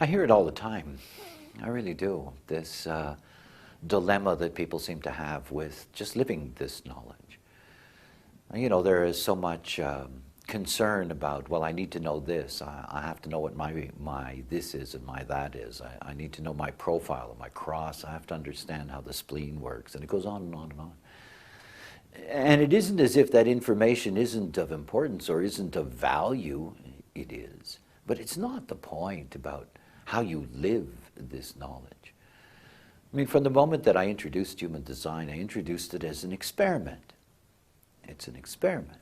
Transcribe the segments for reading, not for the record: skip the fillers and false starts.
I hear it all the time. I really do. This dilemma that people seem to have with just living this knowledge. You know, there is so much concern about, well, I need to know this. I have to know what my this is and my that is. I need to know my profile and my cross. I have to understand how the spleen works. And it goes on and on and on. And it isn't as if that information isn't of importance or isn't of value. It is. But it's not the point about how you live this knowledge. I mean, from the moment that I introduced human design, I introduced it as an experiment. It's an experiment.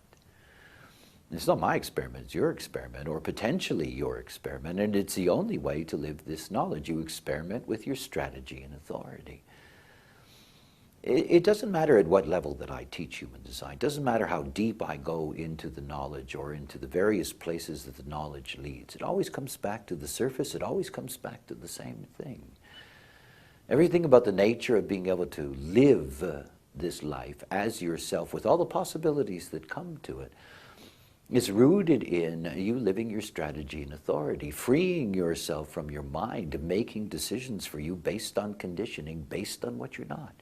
It's not my experiment, it's your experiment, or potentially your experiment, and it's the only way to live this knowledge. You experiment with your strategy and authority. It doesn't matter at what level that I teach human design. It doesn't matter how deep I go into the knowledge or into the various places that the knowledge leads. It always comes back to the surface. It always comes back to the same thing. Everything about the nature of being able to live this life as yourself with all the possibilities that come to it is rooted in you living your strategy and authority, freeing yourself from your mind, making decisions for you based on conditioning, based on what you're not.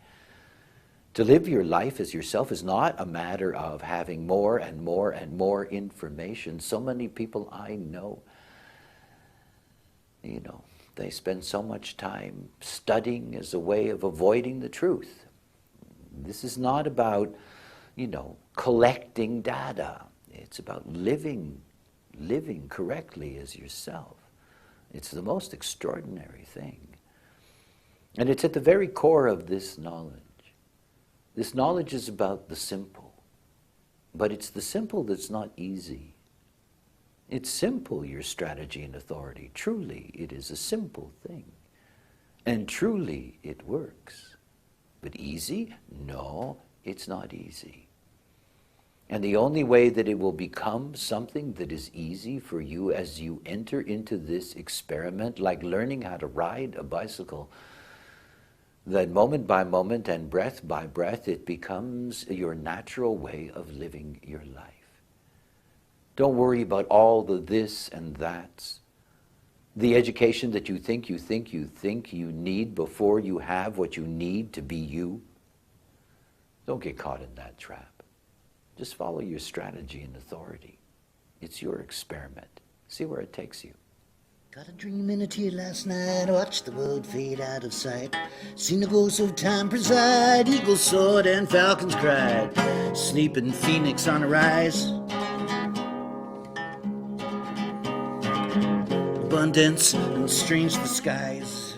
To live your life as yourself is not a matter of having more and more and more information. So many people I know, you know, they spend so much time studying as a way of avoiding the truth. This is not about, you know, collecting data. It's about living correctly as yourself. It's the most extraordinary thing. And it's at the very core of this knowledge. This knowledge is about the simple, but it's the simple that's not easy. It's simple, your strategy and authority. Truly, it is a simple thing. And truly, it works. But easy? No, it's not easy. And the only way that it will become something that is easy for you as you enter into this experiment, like learning how to ride a bicycle, that moment by moment and breath by breath, it becomes your natural way of living your life. Don't worry about all the this and that's. The education that you think you need before you have what you need to be you. Don't get caught in that trap. Just follow your strategy and authority. It's your experiment. See where it takes you. Got a dream in a tear last night, watched the world fade out of sight. Seen the ghosts of time preside, eagles soared and falcons cried. Sleeping phoenix on the rise. Abundance and strange the skies.